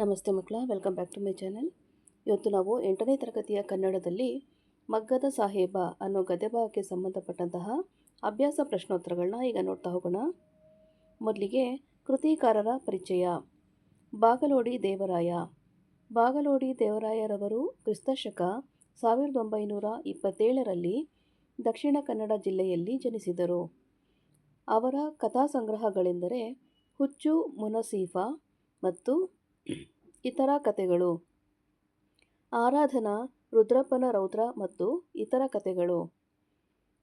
ನಮಸ್ತೆ ಮಕ್ಕಳ, welcome back to my channel. ಇವತ್ತು ನಾವು 8ನೇ ತರಗತಿಯ ಕನ್ನಡದಲ್ಲಿ ಮಗ್ಗದ ಸಾಹೇಬ ಅನ್ನೋ ಗದ್ಯ ಭಾಗಕ್ಕೆ ಸಂಬಂಧಪಟ್ಟಂತಹ ಅಭ್ಯಾಸ ಪ್ರಶ್ನೋತ್ತರಗಳನ್ನ ಈಗ ನೋಡ್ತಾ ಹೋಗೋಣ. ಮೊದಲಿಗೆ ಕೃತಿಕಾರರ ಪರಿಚಯ. ಬಾಗಲೋಡಿ ದೇವರಾಯ. ಬಾಗಲೋಡಿ ದೇವರಾಯರವರು ಕ್ರಿಸ್ತಶಕ 1927ರಲ್ಲಿ ದಕ್ಷಿಣ ಕನ್ನಡ ಜಿಲ್ಲೆಯಲ್ಲಿ ಜನಿಸಿದರು. ಅವರ ಕಥಾ ಸಂಗ್ರಹಗಳೆಂದರೆ ಹುಚ್ಚು ಮುನಸೀಫಾ ಮತ್ತು ಇತರ ಕಥೆಗಳು, ಆರಾಧನಾ, ರುದ್ರಪ್ಪನ ರೌದ್ರ ಮತ್ತು ಇತರ ಕಥೆಗಳು.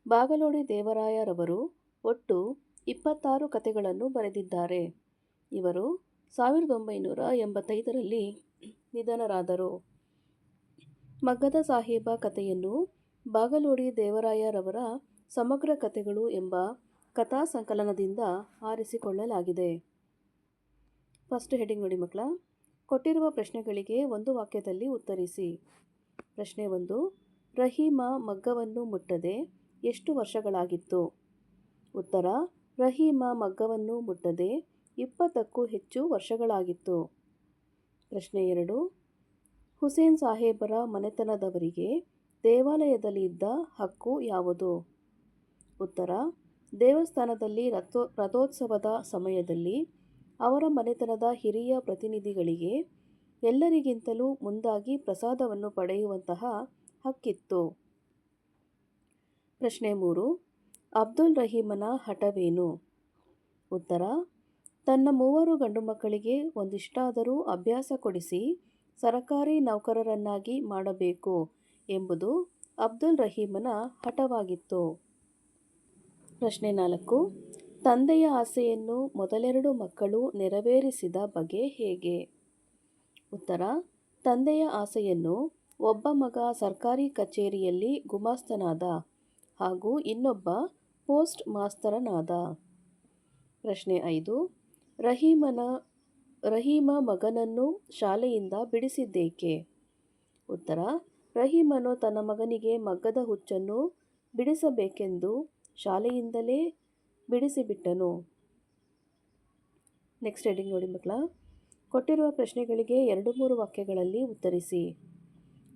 ಬಾಗಲೋಡಿ ದೇವರಾಯರವರು ಒಟ್ಟು 26 ಕಥೆಗಳನ್ನು ಬರೆದಿದ್ದಾರೆ. ಇವರು 1985ರಲ್ಲಿ ನಿಧನರಾದರು. ಮಗ್ಗದ ಸಾಹೇಬ ಕಥೆಯನ್ನು ಬಾಗಲೋಡಿ ದೇವರಾಯರವರ ಸಮಗ್ರ ಕಥೆಗಳು ಎಂಬ ಕಥಾ ಸಂಕಲನದಿಂದ ಆರಿಸಿಕೊಳ್ಳಲಾಗಿದೆ. ಫಸ್ಟ್ ಹೆಡಿಂಗ್ ನೋಡಿ ಮಕ್ಕಳ. ಕೊಟ್ಟಿರುವ ಪ್ರಶ್ನೆಗಳಿಗೆ ಒಂದು ವಾಕ್ಯದಲ್ಲಿ ಉತ್ತರಿಸಿ. ಪ್ರಶ್ನೆ 1. ರಹೀಮ ಮಗ್ಗವನ್ನು ಮುಟ್ಟದೆ ಎಷ್ಟು ವರ್ಷಗಳಾಗಿತ್ತು? ಉತ್ತರ: ರಹೀಮ ಮಗ್ಗವನ್ನು ಮುಟ್ಟದೆ 20ಕ್ಕೂ ಹೆಚ್ಚು ವರ್ಷಗಳಾಗಿತ್ತು. ಪ್ರಶ್ನೆ 2. ಹುಸೇನ್ ಸಾಹೇಬರ ಮನೆತನದವರಿಗೆ ದೇವಾಲಯದಲ್ಲಿ ಇದ್ದ ಹಕ್ಕು ಯಾವುದು? ಉತ್ತರ: ದೇವಸ್ಥಾನದಲ್ಲಿ ರಥೋತ್ಸವದ ಸಮಯದಲ್ಲಿ ಅವರ ಮನೆತನದ ಹಿರಿಯ ಪ್ರತಿನಿಧಿಗಳಿಗೆ ಎಲ್ಲರಿಗಿಂತಲೂ ಮುಂದಾಗಿ ಪ್ರಸಾದವನ್ನು ಪಡೆಯುವಂತಹ ಹಕ್ಕಿತ್ತು. ಪ್ರಶ್ನೆ 3. ಅಬ್ದುಲ್ ರಹೀಮನ ಹಠವೇನು? ಉತ್ತರ: ತನ್ನ 3 ಗಂಡು ಮಕ್ಕಳಿಗೆ ಒಂದಿಷ್ಟಾದರೂ ಅಭ್ಯಾಸ ಕೊಡಿಸಿ ಸರಕಾರಿ ನೌಕರರನ್ನಾಗಿ ಮಾಡಬೇಕು ಎಂಬುದು ಅಬ್ದುಲ್ ರಹೀಮನ ಹಠವಾಗಿತ್ತು. ಪ್ರಶ್ನೆ 4. ತಂದೆಯ ಆಸೆಯನ್ನು ಮೊದಲೆರಡು ಮಕ್ಕಳು ನೆರವೇರಿಸಿದ ಬಗೆ ಹೇಗೆ? ಉತ್ತರ: ತಂದೆಯ ಆಸೆಯನ್ನು ಒಬ್ಬ ಮಗ ಸರ್ಕಾರಿ ಕಚೇರಿಯಲ್ಲಿ ಗುಮಾಸ್ತನಾದ ಹಾಗೂ ಇನ್ನೊಬ್ಬ ಪೋಸ್ಟ್ ಮಾಸ್ತರನಾದ. ಪ್ರಶ್ನೆ 5. ರಹೀಮ ಮಗನನ್ನು ಶಾಲೆಯಿಂದ ಬಿಡಿಸಿದ್ದೇಕೆ? ಉತ್ತರ: ರಹೀಮನು ತನ್ನ ಮಗನಿಗೆ ಮಗ್ಗದ ಹುಚ್ಚನ್ನು ಬಿಡಿಸಬೇಕೆಂದು ಶಾಲೆಯಿಂದಲೇ ಬಿಡಿಸಿಬಿಟ್ಟನು. ನೆಕ್ಸ್ಟ್ ಹೆಡಿಂಗ್ ನೋಡಿ ಮಕ್ಕಳ. ಕೊಟ್ಟಿರುವ ಪ್ರಶ್ನೆಗಳಿಗೆ 2-3 ವಾಕ್ಯಗಳಲ್ಲಿ ಉತ್ತರಿಸಿ.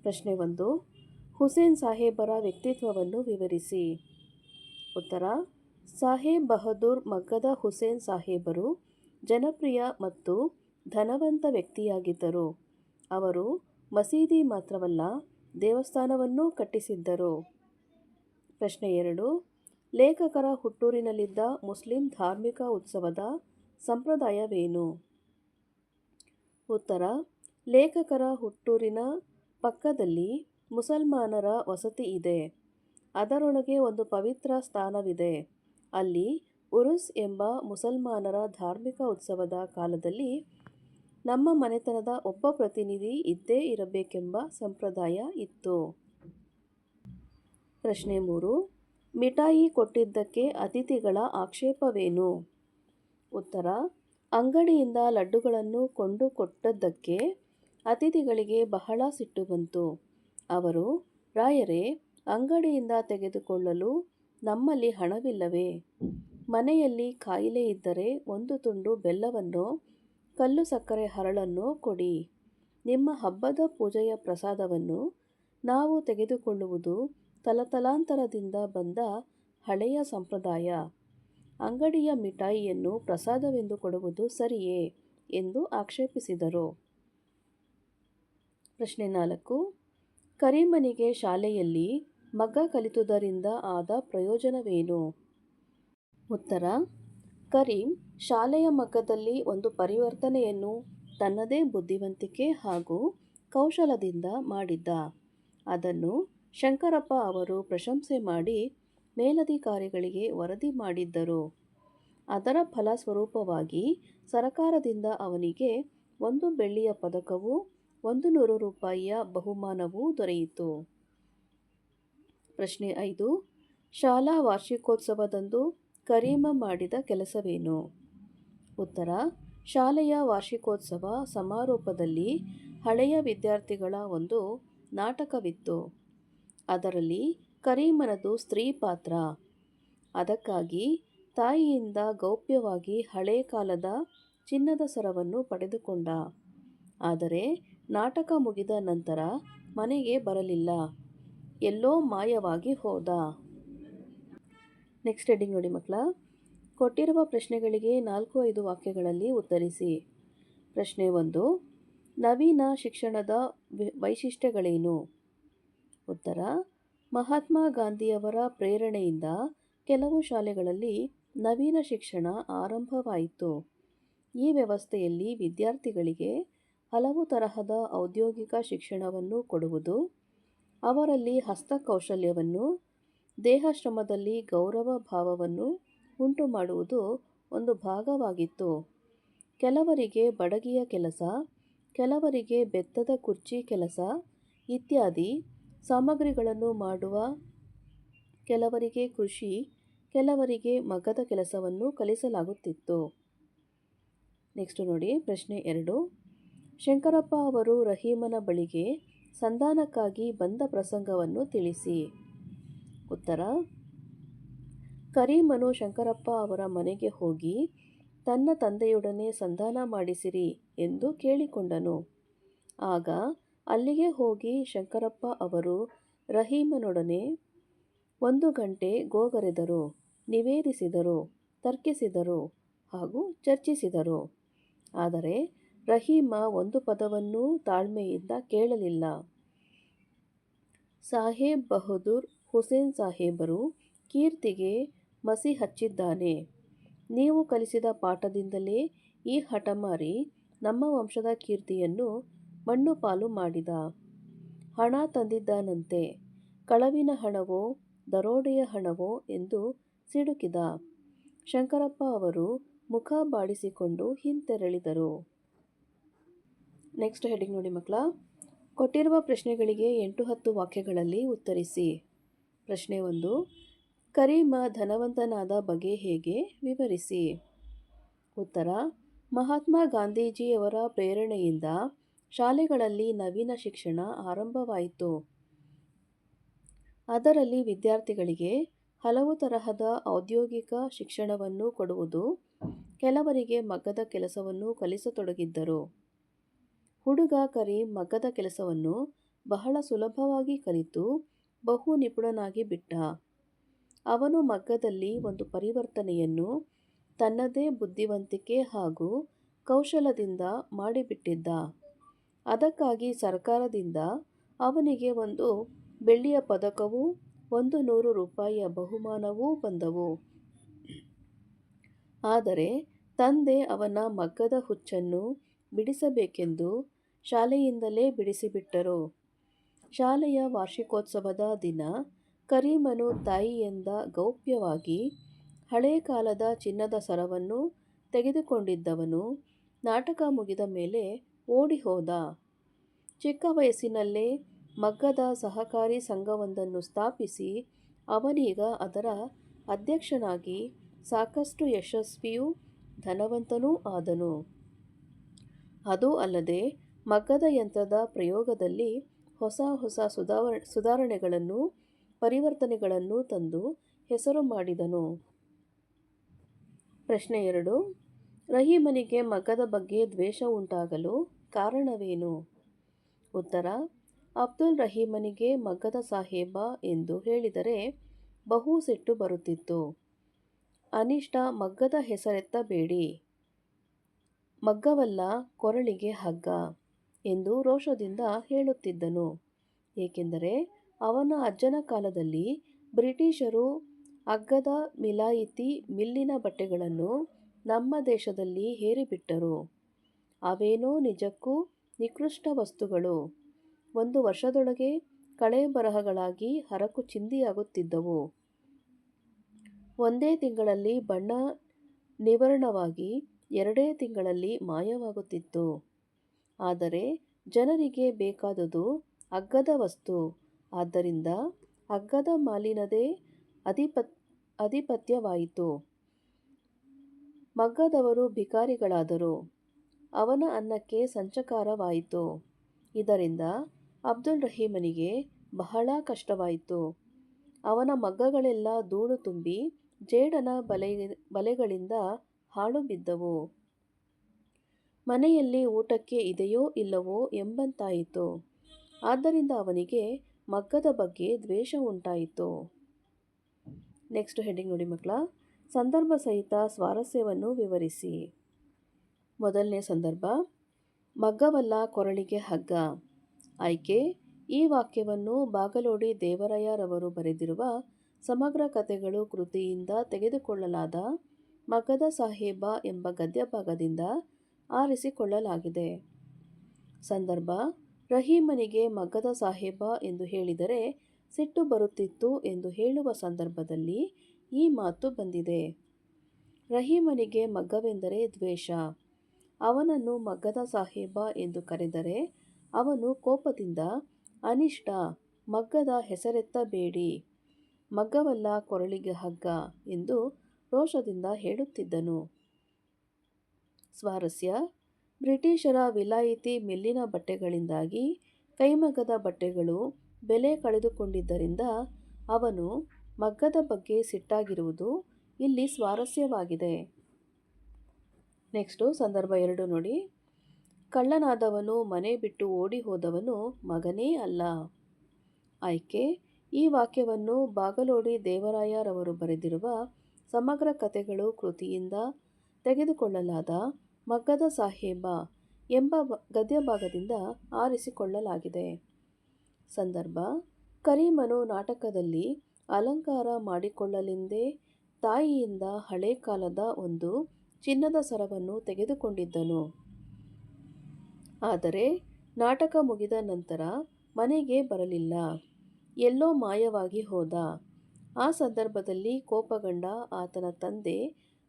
ಪ್ರಶ್ನೆ 1. ಹುಸೇನ್ ಸಾಹೇಬರ ವ್ಯಕ್ತಿತ್ವವನ್ನು ವಿವರಿಸಿ. ಉತ್ತರ: ಸಾಹೇಬ್ ಬಹದ್ದೂರ್ ಮಗ್ಗದ ಹುಸೇನ್ ಸಾಹೇಬರು ಜನಪ್ರಿಯ ಮತ್ತು ಧನವಂತ ವ್ಯಕ್ತಿಯಾಗಿದ್ದರು. ಅವರು ಮಸೀದಿ ಮಾತ್ರವಲ್ಲ, ದೇವಸ್ಥಾನವನ್ನೂ ಕಟ್ಟಿಸಿದ್ದರು. ಪ್ರಶ್ನೆ 2. ಲೇಖಕರ ಹುಟ್ಟೂರಿನಲ್ಲಿದ್ದ ಮುಸ್ಲಿಂ ಧಾರ್ಮಿಕ ಉತ್ಸವದ ಸಂಪ್ರದಾಯವೇನು? ಉತ್ತರ: ಲೇಖಕರ ಹುಟ್ಟೂರಿನ ಪಕ್ಕದಲ್ಲಿ ಮುಸಲ್ಮಾನರ ವಸತಿ ಇದೆ. ಅದರೊಳಗೆ ಒಂದು ಪವಿತ್ರ ಸ್ಥಾನವಿದೆ. ಅಲ್ಲಿ ಉರುಸ್ ಎಂಬ ಮುಸಲ್ಮಾನರ ಧಾರ್ಮಿಕ ಉತ್ಸವದ ಕಾಲದಲ್ಲಿ ನಮ್ಮ ಮನೆತನದ ಒಬ್ಬ ಪ್ರತಿನಿಧಿ ಇದ್ದೇ ಇರಬೇಕೆಂಬ ಸಂಪ್ರದಾಯ ಇತ್ತು. ಪ್ರಶ್ನೆ 3. ಮಿಠಾಯಿ ಕೊಟ್ಟಿದ್ದಕ್ಕೆ ಅತಿಥಿಗಳ ಆಕ್ಷೇಪವೇನು? ಉತ್ತರ: ಅಂಗಡಿಯಿಂದ ಲಡ್ಡುಗಳನ್ನು ಕೊಂಡು ಕೊಟ್ಟದ್ದಕ್ಕೆ ಅತಿಥಿಗಳಿಗೆ ಬಹಳ ಸಿಟ್ಟು ಬಂತು. ಅವರು, ರಾಯರೇ, ಅಂಗಡಿಯಿಂದ ತೆಗೆದುಕೊಳ್ಳಲು ನಮ್ಮಲ್ಲಿ ಹಣವಿಲ್ಲವೇ? ಮನೆಯಲ್ಲಿ ಕಾಯಿಲೆ ಇದ್ದರೆ ಒಂದು ತುಂಡು ಬೆಲ್ಲವನ್ನೋ ಕಲ್ಲು ಸಕ್ಕರೆ ಹರಳನ್ನೋ ಕೊಡಿ. ನಿಮ್ಮ ಹಬ್ಬದ ಪೂಜೆಯ ಪ್ರಸಾದವನ್ನು ನಾವು ತೆಗೆದುಕೊಳ್ಳುವುದು ತಲತಲಾಂತರದಿಂದ ಬಂದ ಹಳೆಯ ಸಂಪ್ರದಾಯ. ಅಂಗಡಿಯ ಮಿಠಾಯಿಯನ್ನು ಪ್ರಸಾದವೆಂದು ಕೊಡುವುದು ಸರಿಯೇ ಎಂದು ಆಕ್ಷೇಪಿಸಿದರು. ಪ್ರಶ್ನೆ 4. ಕರೀಮನಿಗೆ ಶಾಲೆಯಲ್ಲಿ ಮಗ್ಗ ಕಲಿತುದರಿಂದ ಆದ ಪ್ರಯೋಜನವೇನು? ಉತ್ತರ: ಕರೀಂ ಶಾಲೆಯ ಮಗ್ಗದಲ್ಲಿ ಒಂದು ಪರಿವರ್ತನೆಯನ್ನು ತನ್ನದೇ ಬುದ್ಧಿವಂತಿಕೆ ಹಾಗೂ ಕೌಶಲದಿಂದ ಮಾಡಿದ್ದ. ಅದನ್ನು ಶಂಕರಪ್ಪ ಅವರು ಪ್ರಶಂಸೆ ಮಾಡಿ ಮೇಲಧಿಕಾರಿಗಳಿಗೆ ವರದಿ ಮಾಡಿದ್ದರು. ಅದರ ಫಲಸ್ವರೂಪವಾಗಿ ಸರಕಾರದಿಂದ ಅವನಿಗೆ 1 ಬೆಳ್ಳಿಯ ಪದಕವೂ 100 ರೂಪಾಯಿಯ ಬಹುಮಾನವೂ ದೊರೆಯಿತು. ಪ್ರಶ್ನೆ 5. ಶಾಲಾ ವಾರ್ಷಿಕೋತ್ಸವದಂದು ಕರೀಮ ಮಾಡಿದ ಕೆಲಸವೇನು? ಉತ್ತರ: ಶಾಲೆಯ ವಾರ್ಷಿಕೋತ್ಸವ ಸಮಾರೋಪದಲ್ಲಿ ಹಳೆಯ ವಿದ್ಯಾರ್ಥಿಗಳ ಒಂದು ನಾಟಕವಿತ್ತು. ಅದರಲ್ಲಿ ಕರೀಮನದು ಸ್ತ್ರೀ ಪಾತ್ರ. ಅದಕ್ಕಾಗಿ ತಾಯಿಯಿಂದ ಗೌಪ್ಯವಾಗಿ ಹಳೇ ಕಾಲದ ಚಿನ್ನದ ಸರವನ್ನು ಪಡೆದುಕೊಂಡ. ಆದರೆ ನಾಟಕ ಮುಗಿದ ನಂತರ ಮನೆಗೆ ಬರಲಿಲ್ಲ, ಎಲ್ಲೋ ಮಾಯವಾಗಿ ಹೋದ. ನೆಕ್ಸ್ಟ್ ಹೆಡ್ಡಿಂಗ್ ನೋಡಿ ಮಕ್ಕಳ. ಕೊಟ್ಟಿರುವ ಪ್ರಶ್ನೆಗಳಿಗೆ 4-5 ವಾಕ್ಯಗಳಲ್ಲಿ ಉತ್ತರಿಸಿ. ಪ್ರಶ್ನೆ 1. ನವೀನ ಶಿಕ್ಷಣದ ವೈಶಿಷ್ಟ್ಯಗಳೇನು? ಉತ್ತರ: ಮಹಾತ್ಮ ಗಾಂಧಿಯವರ ಪ್ರೇರಣೆಯಿಂದ ಕೆಲವು ಶಾಲೆಗಳಲ್ಲಿ ನವೀನ ಶಿಕ್ಷಣ ಆರಂಭವಾಯಿತು. ಈ ವ್ಯವಸ್ಥೆಯಲ್ಲಿ ವಿದ್ಯಾರ್ಥಿಗಳಿಗೆ ಹಲವು ತರಹದ ಔದ್ಯೋಗಿಕ ಶಿಕ್ಷಣವನ್ನು ಕೊಡುವುದು, ಅವರಲ್ಲಿ ಹಸ್ತಕೌಶಲ್ಯವನ್ನು, ದೇಹಶ್ರಮದಲ್ಲಿ ಗೌರವ ಭಾವವನ್ನು ಉಂಟುಮಾಡುವುದು ಒಂದು ಭಾಗವಾಗಿತ್ತು. ಕೆಲವರಿಗೆ ಬಡಗಿಯ ಕೆಲಸ, ಕೆಲವರಿಗೆ ಬೆತ್ತದ ಕುರ್ಚಿ ಕೆಲಸ ಇತ್ಯಾದಿ ಸಾಮಗ್ರಿಗಳನ್ನು ಮಾಡುವ, ಕೆಲವರಿಗೆ ಕೃಷಿ, ಕೆಲವರಿಗೆ ಮಗ್ಗದ ಕೆಲಸವನ್ನು ಕಲಿಸಲಾಗುತ್ತಿತ್ತು. ನೆಕ್ಸ್ಟ್ ನೋಡಿ ಪ್ರಶ್ನೆ 2. ಶಂಕರಪ್ಪ ಅವರು ರಹೀಮನ ಬಳಿಗೆ ಸಂಧಾನಕ್ಕಾಗಿ ಬಂದ ಪ್ರಸಂಗವನ್ನು ತಿಳಿಸಿ. ಉತ್ತರ: ಕರೀಮನು ಶಂಕರಪ್ಪ ಅವರ ಮನೆಗೆ ಹೋಗಿ ತನ್ನ ತಂದೆಯೊಡನೆ ಸಂಧಾನ ಮಾಡಿಸಿರಿ ಎಂದು ಕೇಳಿಕೊಂಡನು. ಆಗ ಅಲ್ಲಿಗೆ ಹೋಗಿ ಶಂಕರಪ್ಪ ಅವರು ರಹೀಮನೊಡನೆ 1 ಗಂಟೆ ಗೋಗರೆದರು, ನಿವೇದಿಸಿದರು, ತರ್ಕಿಸಿದರು ಹಾಗೂ ಚರ್ಚಿಸಿದರು. ಆದರೆ ರಹೀಮ ಒಂದು ಪದವನ್ನೂ ತಾಳ್ಮೆಯಿಂದ ಕೇಳಲಿಲ್ಲ. ಸಾಹೇಬ್ ಬಹದ್ದೂರ್ ಹುಸೇನ್ ಸಾಹೇಬರು ಕೀರ್ತಿಗೆ ಮಸಿ ಹಚ್ಚಿದ್ದಾನೆ. ನೀವು ಕಲಿಸಿದ ಪಾಠದಿಂದಲೇ ಈ ಹಠಮಾರಿ ನಮ್ಮ ವಂಶದ ಕೀರ್ತಿಯನ್ನು ಮಣ್ಣುಪಾಲು ಮಾಡಿದ. ಹಣ ತಂದಿದ್ದಾನಂತೆ, ಕಳವಿನ ಹಣವೋ ದರೋಡೆಯ ಹಣವೋ ಎಂದು ಸಿಡುಕಿದ. ಶಂಕರಪ್ಪ ಅವರು ಮುಖ ಬಾಡಿಸಿಕೊಂಡು ಹಿಂತೆರಳಿದರು. ನೆಕ್ಸ್ಟ್ ಹೆಡ್ಡಿಂಗ್ ನೋಡಿ ಮಕ್ಕಳ. ಕೊಟ್ಟಿರುವ ಪ್ರಶ್ನೆಗಳಿಗೆ 8-10 ವಾಕ್ಯಗಳಲ್ಲಿ ಉತ್ತರಿಸಿ. ಪ್ರಶ್ನೆ 1. ಕರೀಮ ಧನವಂತನಾದ ಬಗೆ ಹೇಗೆ? ವಿವರಿಸಿ. ಉತ್ತರ: ಮಹಾತ್ಮ ಗಾಂಧೀಜಿಯವರ ಪ್ರೇರಣೆಯಿಂದ ಶಾಲೆಗಳಲ್ಲಿ ನವೀನ ಶಿಕ್ಷಣ ಆರಂಭವಾಯಿತು. ಅದರಲ್ಲಿ ವಿದ್ಯಾರ್ಥಿಗಳಿಗೆ ಹಲವು ತರಹದ ಔದ್ಯೋಗಿಕ ಶಿಕ್ಷಣವನ್ನು ಕೊಡುವುದು, ಕೆಲವರಿಗೆ ಮಗ್ಗದ ಕೆಲಸವನ್ನು ಕಲಿಸತೊಡಗಿದ್ದರು. ಹುಡುಗ ಕರೀಂ ಮಗ್ಗದ ಕೆಲಸವನ್ನು ಬಹಳ ಸುಲಭವಾಗಿ ಕಲಿತು ಬಹು ನಿಪುಣನಾಗಿ ಬಿಟ್ಟ. ಅವನು ಮಗ್ಗದಲ್ಲಿ ಒಂದು ಪರಿವರ್ತನೆಯನ್ನು ತನ್ನದೇ ಬುದ್ಧಿವಂತಿಕೆ ಹಾಗೂ ಕೌಶಲದಿಂದ ಮಾಡಿಬಿಟ್ಟಿದ್ದ. ಅದಕ್ಕಾಗಿ ಸರ್ಕಾರದಿಂದ ಅವನಿಗೆ ಒಂದು ಬೆಳ್ಳಿಯ ಪದಕವೂ 100 ರೂಪಾಯಿಯ ಬಹುಮಾನವೂ ಬಂದವು. ಆದರೆ ತಂದೆ ಅವನ ಮಗ್ಗದ ಹುಚ್ಚನ್ನು ಬಿಡಿಸಬೇಕೆಂದು ಶಾಲೆಯಿಂದಲೇ ಬಿಡಿಸಿಬಿಟ್ಟರು. ಶಾಲೆಯ ವಾರ್ಷಿಕೋತ್ಸವದ ದಿನ ಕರೀಮನು ತಾಯಿಯಿಂದ ಗೌಪ್ಯವಾಗಿ ಹಳೇ ಕಾಲದ ಚಿನ್ನದ ಸರವನ್ನು ತೆಗೆದುಕೊಂಡಿದ್ದವನು ನಾಟಕ ಮುಗಿದ ಮೇಲೆ ಓಡಿ ಹೋದ. ಚಿಕ್ಕ ವಯಸ್ಸಿನಲ್ಲೇ ಮಗ್ಗದ ಸಹಕಾರಿ ಸಂಘವೊಂದನ್ನು ಸ್ಥಾಪಿಸಿ ಅವನೀಗ ಅದರ ಅಧ್ಯಕ್ಷನಾಗಿ ಸಾಕಷ್ಟು ಯಶಸ್ವಿಯೂ ಧನವಂತನೂ ಆದನು. ಅದೂ ಅಲ್ಲದೆ ಮಗ್ಗದ ಯಂತ್ರದ ಪ್ರಯೋಗದಲ್ಲಿ ಹೊಸ ಹೊಸ ಸುಧಾರಣೆಗಳನ್ನು ಪರಿವರ್ತನೆಗಳನ್ನು ತಂದು ಹೆಸರು ಮಾಡಿದನು. ಪ್ರಶ್ನೆ 2. ರಹೀಮನಿಗೆ ಮಗ್ಗದ ಬಗ್ಗೆ ದ್ವೇಷ ಉಂಟಾಗಲು ಕಾರಣವೇನು? ಉತ್ತರ: ಅಬ್ದುಲ್ ರಹೀಮನಿಗೆ ಮಗ್ಗದ ಸಾಹೇಬ ಎಂದು ಹೇಳಿದರೆ ಬಹು ಸಿಟ್ಟು ಬರುತ್ತಿತ್ತು. ಅನಿಷ್ಟ ಮಗ್ಗದ ಹೆಸರೆತ್ತಬೇಡಿ, ಮಗ್ಗವಲ್ಲ ಕೊರಳಿಗೆ ಹಗ್ಗ ಎಂದು ರೋಷದಿಂದ ಹೇಳುತ್ತಿದ್ದನು. ಏಕೆಂದರೆ ಅವನ ಅಜ್ಜನ ಕಾಲದಲ್ಲಿ ಬ್ರಿಟಿಷರು ಅಗ್ಗದ ಮಿಲಾಯಿತಿ ಮಿಲ್ಲಿನ ಬಟ್ಟೆಗಳನ್ನು ನಮ್ಮ ದೇಶದಲ್ಲಿ ಹೇರಿಬಿಟ್ಟರು. ಅವೇನೋ ನಿಜಕ್ಕೂ ನಿಕೃಷ್ಟ ವಸ್ತುಗಳು. 1 ವರ್ಷದೊಳಗೆ ಕಳೆ-ಬರಹಗಳಾಗಿ ಹರಕು ಚಿಂದಿಯಾಗುತ್ತಿದ್ದವು. ಒಂದೇ ತಿಂಗಳಲ್ಲಿ ಬಣ್ಣ ನಿವರ್ಣವಾಗಿ 2 ತಿಂಗಳಲ್ಲಿ ಮಾಯವಾಗುತ್ತಿತ್ತು. ಆದರೆ ಜನರಿಗೆ ಬೇಕಾದುದು ಅಗ್ಗದ ವಸ್ತು. ಆದ್ದರಿಂದ ಅಗ್ಗದ ಮಾಲಿನದೇ ಅಧಿಪತ್ಯವಾಯಿತು. ಮಗ್ಗದವರು ಭಿಕಾರಿಗಳಾದರು. ಅವನ ಅನ್ನಕ್ಕೆ ಸಂಚಕಾರವಾಯಿತು. ಇದರಿಂದ ಅಬ್ದುಲ್ ರಹೀಮನಿಗೆ ಬಹಳ ಕಷ್ಟವಾಯಿತು. ಅವನ ಮಗ್ಗಗಳೆಲ್ಲ ಧೂಳು ತುಂಬಿ ಜೇಡನ ಬಲೆಗಳಿಂದ ಹಾಳು ಬಿದ್ದವು. ಮನೆಯಲ್ಲಿ ಊಟಕ್ಕೆ ಇದೆಯೋ ಇಲ್ಲವೋ ಎಂಬಂತಾಯಿತು. ಆದ್ದರಿಂದ ಅವನಿಗೆ ಮಗ್ಗದ ಬಗ್ಗೆ ದ್ವೇಷ ಉಂಟಾಯಿತು. ನೆಕ್ಸ್ಟ್ ಹೆಡ್ಡಿಂಗ್ ನೋಡಿ ಮಕ್ಕಳ, ಸಂದರ್ಭ ಸಹಿತ ಸ್ವಾರಸ್ಯವನ್ನು ವಿವರಿಸಿ. ಮೊದಲನೇ ಸಂದರ್ಭ, ಮಗ್ಗವಲ್ಲ ಕೊರಳಿಗೆ ಹಗ್ಗ. ಆಯ್ಕೆ, ಈ ವಾಕ್ಯವನ್ನು ಬಾಗಲೋಡಿ ದೇವರಾಯರವರು ಬರೆದಿರುವ ಸಮಗ್ರ ಕಥೆಗಳು ಕೃತಿಯಿಂದ ತೆಗೆದುಕೊಳ್ಳಲಾದ ಮಗ್ಗದ ಸಾಹೇಬ ಎಂಬ ಗದ್ಯಭಾಗದಿಂದ ಆರಿಸಿಕೊಳ್ಳಲಾಗಿದೆ. ಸಂದರ್ಭ, ರಹೀಮನಿಗೆ ಮಗ್ಗದ ಸಾಹೇಬ ಎಂದು ಹೇಳಿದರೆ ಸಿಟ್ಟು ಬರುತ್ತಿತ್ತು ಎಂದು ಹೇಳುವ ಸಂದರ್ಭದಲ್ಲಿ ಈ ಮಾತು ಬಂದಿದೆ. ರಹೀಮನಿಗೆ ಮಗ್ಗವೆಂದರೆ ದ್ವೇಷ. ಅವನನ್ನು ಮಗ್ಗದ ಸಾಹೇಬ ಎಂದು ಕರೆದರೆ ಅವನು ಕೋಪದಿಂದ ಅನಿಷ್ಟ, ಮಗ್ಗದ ಹೆಸರೆತ್ತಬೇಡಿ, ಮಗ್ಗವಲ್ಲ ಕೊರಳಿಗೆ ಹಗ್ಗ ಎಂದು ರೋಷದಿಂದ ಹೇಳುತ್ತಿದ್ದನು. ಸ್ವಾರಸ್ಯ, ಬ್ರಿಟಿಷರ ವಿಲಾಯಿತಿ ಮಿಲ್ಲಿನ ಬಟ್ಟೆಗಳಿಂದಾಗಿ ಕೈಮಗ್ಗದ ಬಟ್ಟೆಗಳು ಬೆಲೆ ಕಳೆದುಕೊಂಡಿದ್ದರಿಂದ ಅವನು ಮಗ್ಗದ ಬಗ್ಗೆ ಸಿಟ್ಟಾಗಿರುವುದು ಇಲ್ಲಿ ಸ್ವಾರಸ್ಯವಾಗಿದೆ. ನೆಕ್ಸ್ಟು ಸಂದರ್ಭ 2 ನೋಡಿ, ಕಳ್ಳನಾದವನು ಮನೆ ಬಿಟ್ಟು ಓಡಿ ಹೋದವನು ಮಗನೇ ಅಲ್ಲ. ಆಯ್ಕೆ, ಈ ವಾಕ್ಯವನ್ನು ಬಾಗಲೋಡಿ ದೇವರಾಯರವರು ಬರೆದಿರುವ ಸಮಗ್ರ ಕಥೆಗಳು ಕೃತಿಯಿಂದ ತೆಗೆದುಕೊಳ್ಳಲಾದ ಮಗ್ಗದ ಸಾಹೇಬ ಎಂಬ ಗದ್ಯಭಾಗದಿಂದ ಆರಿಸಿಕೊಳ್ಳಲಾಗಿದೆ. ಸಂದರ್ಭ, ಕರೀಮನು ನಾಟಕದಲ್ಲಿ ಅಲಂಕಾರ ಮಾಡಿಕೊಳ್ಳಲೆಂದೇ ತಾಯಿಯಿಂದ ಹಳೆ ಕಾಲದ ಒಂದು ಚಿನ್ನದ ಸರವನ್ನು ತೆಗೆದುಕೊಂಡಿದ್ದನು. ಆದರೆ ನಾಟಕ ಮುಗಿದ ನಂತರ ಮನೆಗೆ ಬರಲಿಲ್ಲ, ಎಲ್ಲೋ ಮಾಯವಾಗಿ ಹೋದ. ಆ ಸಂದರ್ಭದಲ್ಲಿ ಕೋಪಗೊಂಡ ಆತನ ತಂದೆ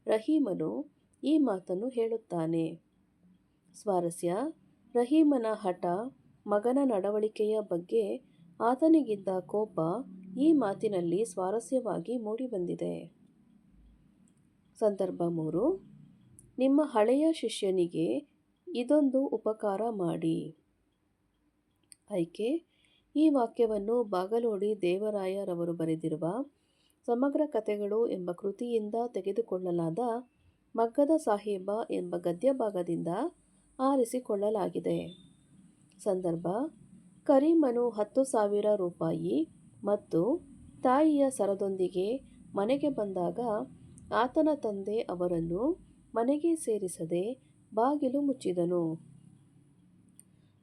ರಹೀಮನು ಈ ಮಾತನ್ನು ಹೇಳುತ್ತಾನೆ. ಸ್ವಾರಸ್ಯ, ರಹೀಮನ ಹಠ, ಮಗನ ನಡವಳಿಕೆಯ ಬಗ್ಗೆ ಆತನಿಗಿದ್ದ ಕೋಪ ಈ ಮಾತಿನಲ್ಲಿ ಸ್ವಾರಸ್ಯವಾಗಿ ಮೂಡಿಬಂದಿದೆ. ಸಂದರ್ಭ 3, ನಿಮ್ಮ ಹಳೆಯ ಶಿಷ್ಯನಿಗೆ ಇದೊಂದು ಉಪಕಾರ ಮಾಡಿ. ಆಯ್ಕೆ, ಈ ವಾಕ್ಯವನ್ನು ಬಾಗಲೋಡಿ ದೇವರಾಯರವರು ಬರೆದಿರುವ ಸಮಗ್ರ ಕಥೆಗಳು ಎಂಬ ಕೃತಿಯಿಂದ ತೆಗೆದುಕೊಳ್ಳಲಾದ ಮಗ್ಗದ ಸಾಹೇಬ ಎಂಬ ಗದ್ಯಭಾಗದಿಂದ ಆರಿಸಿಕೊಳ್ಳಲಾಗಿದೆ. ಸಂದರ್ಭ, ಕರೀಮನು 10,000 ರೂಪಾಯಿ ಮತ್ತು ತಾಯಿಯ ಸರದೊಂದಿಗೆ ಮನೆಗೆ ಬಂದಾಗ ಆತನ ತಂದೆ ಅವರನ್ನು ಮನೆಗೆ ಸೇರಿಸದೆ ಬಾಗಿಲು ಮುಚ್ಚಿದನು.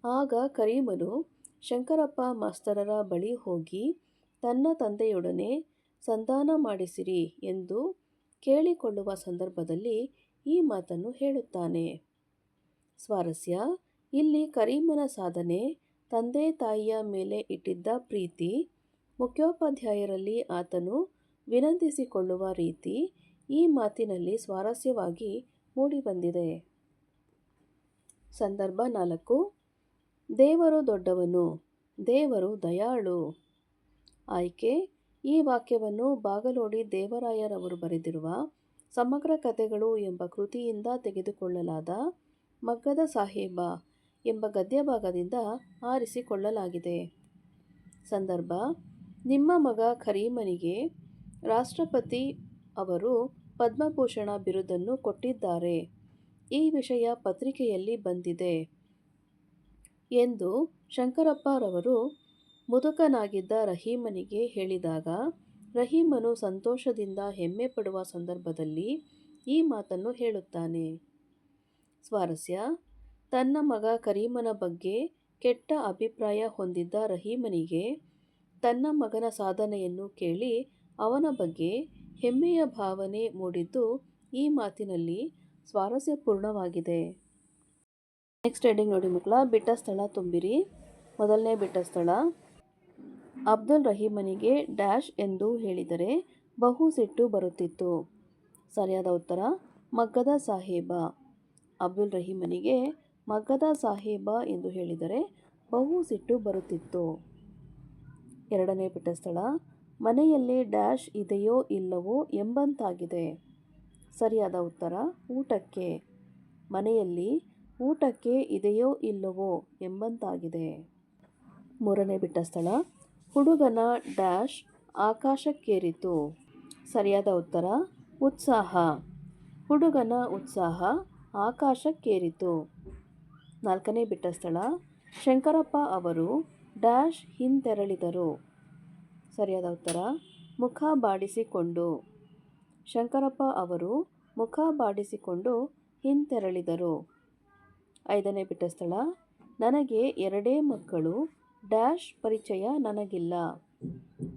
ಆಗ ಕರೀಮನು ಶಂಕರಪ್ಪ ಮಾಸ್ತರರ ಬಳಿ ಹೋಗಿ ತನ್ನ ತಂದೆಯೊಡನೆ ಸಂಧಾನ ಮಾಡಿಸಿರಿ ಎಂದು ಕೇಳಿಕೊಳ್ಳುವ ಸಂದರ್ಭದಲ್ಲಿ ಈ ಮಾತನ್ನು ಹೇಳುತ್ತಾನೆ. ಸ್ವಾರಸ್ಯ, ಇಲ್ಲಿ ಕರೀಮನ ಸಾಧನೆ, ತಂದೆ ತಾಯಿಯ ಮೇಲೆ ಇಟ್ಟಿದ್ದ ಪ್ರೀತಿ, ಮುಖ್ಯೋಪಾಧ್ಯಾಯರಲ್ಲಿ ಆತನು ವಿನಂತಿಸಿಕೊಳ್ಳುವ ರೀತಿ ಈ ಮಾತಿನಲ್ಲಿ ಸ್ವಾರಸ್ಯವಾಗಿ ಮೂಡಿಬಂದಿದೆ. ಸಂದರ್ಭ 4, ದೇವರು ದೊಡ್ಡವನು, ದೇವರು ದಯಾಳು. ಆಯ್ಕೆ, ಈ ವಾಕ್ಯವನ್ನು ಬಾಗಲೋಡಿ ದೇವರಾಯರವರು ಬರೆದಿರುವ ಸಮಗ್ರ ಕಥೆಗಳು ಎಂಬ ಕೃತಿಯಿಂದ ತೆಗೆದುಕೊಳ್ಳಲಾದ ಮಗ್ಗದ ಸಾಹೇಬ ಎಂಬ ಗದ್ಯಭಾಗದಿಂದ ಆರಿಸಿಕೊಳ್ಳಲಾಗಿದೆ. ಸಂದರ್ಭ, ನಿಮ್ಮ ಮಗ ಕರೀಮನಿಗೆ ರಾಷ್ಟ್ರಪತಿ ಅವರು ಪದ್ಮಭೂಷಣ ಬಿರುದನ್ನು ಕೊಟ್ಟಿದ್ದಾರೆ, ಈ ವಿಷಯ ಪತ್ರಿಕೆಯಲ್ಲಿ ಬಂದಿದೆ ಎಂದು ಶಂಕರಪ್ಪರವರು ಮುದುಕನಾಗಿದ್ದ ರಹೀಮನಿಗೆ ಹೇಳಿದಾಗ ರಹೀಮನು ಸಂತೋಷದಿಂದ ಹೆಮ್ಮೆ ಪಡುವ ಸಂದರ್ಭದಲ್ಲಿ ಈ ಮಾತನ್ನು ಹೇಳುತ್ತಾನೆ. ಸ್ವಾರಸ್ಯ, ತನ್ನ ಮಗ ಕರೀಮನ ಬಗ್ಗೆ ಕೆಟ್ಟ ಅಭಿಪ್ರಾಯ ಹೊಂದಿದ್ದ ರಹೀಮನಿಗೆ ತನ್ನ ಮಗನ ಸಾಧನೆಯನ್ನು ಕೇಳಿ ಅವನ ಬಗ್ಗೆ ಹೆಮ್ಮೆಯ ಭಾವನೆ ಮೂಡಿದ್ದು ಈ ಮಾತಿನಲ್ಲಿ ಸ್ವಾರಸ್ಯಪೂರ್ಣವಾಗಿದೆ. ನೆಕ್ಸ್ಟ್ ಹೆಡ್ಡಿಂಗ್ ನೋಡಿ ಮಕ್ಕಳ, ಬಿಟ್ಟ ಸ್ಥಳ ತುಂಬಿರಿ. ಮೊದಲನೇ ಬಿಟ್ಟ ಸ್ಥಳ, ಅಬ್ದುಲ್ ರಹೀಮನಿಗೆ ಡ್ಯಾಶ್ ಎಂದು ಹೇಳಿದರೆ ಬಹು ಸಿಟ್ಟು ಬರುತ್ತಿತ್ತು. ಸರಿಯಾದ ಉತ್ತರ ಮಗ್ಗದ ಸಾಹೇಬ. ಅಬ್ದುಲ್ ರಹೀಮನಿಗೆ ಮಗ್ಗದ ಸಾಹೇಬ ಎಂದು ಹೇಳಿದರೆ ಬಹು ಸಿಟ್ಟು ಬರುತ್ತಿತ್ತು. ಎರಡನೇ ಬಿಟ್ಟ ಸ್ಥಳ, ಮನೆಯಲ್ಲಿ ಡ್ಯಾಶ್ ಇದೆಯೋ ಇಲ್ಲವೋ ಎಂಬಂತಾಗಿದೆ. ಸರಿಯಾದ ಉತ್ತರ ಊಟಕ್ಕೆ. ಮನೆಯಲ್ಲಿ ಊಟಕ್ಕೆ ಇದೆಯೋ ಇಲ್ಲವೋ ಎಂಬಂತಾಗಿದೆ. ಮೂರನೇ ಬಿಟ್ಟ ಸ್ಥಳ, ಹುಡುಗನ ಡ್ಯಾಶ್ ಆಕಾಶಕ್ಕೇರಿತು. ಸರಿಯಾದ ಉತ್ತರ ಉತ್ಸಾಹ. ಹುಡುಗನ ಉತ್ಸಾಹ ಆಕಾಶಕ್ಕೇರಿತು. 4ನೇ ಬಿಟ್ಟ ಸ್ಥಳ ಶಂಕರಪ್ಪ ಅವರು ಡ್ಯಾಶ್ ಹಿಂತೆರಳಿದರು. ಸರಿಯಾದ ಉತ್ತರ ಮುಖ ಬಾಡಿಸಿಕೊಂಡು. ಶಂಕರಪ್ಪ ಅವರು ಮುಖ ಬಾಡಿಸಿಕೊಂಡು ಹಿಂತೆರಳಿದರು. 5ನೇ ಬಿಟ್ಟ ಸ್ಥಳ ನನಗೆ 2 ಮಕ್ಕಳು ಡ್ಯಾಶ್ ಪರಿಚಯ ನನಗಿಲ್ಲ.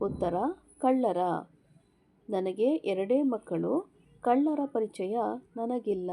ಉತ್ತರ ಕಳ್ಳರ. ನನಗೆ 2 ಮಕ್ಕಳು ಕಳ್ಳರ ಪರಿಚಯ ನನಗಿಲ್ಲ.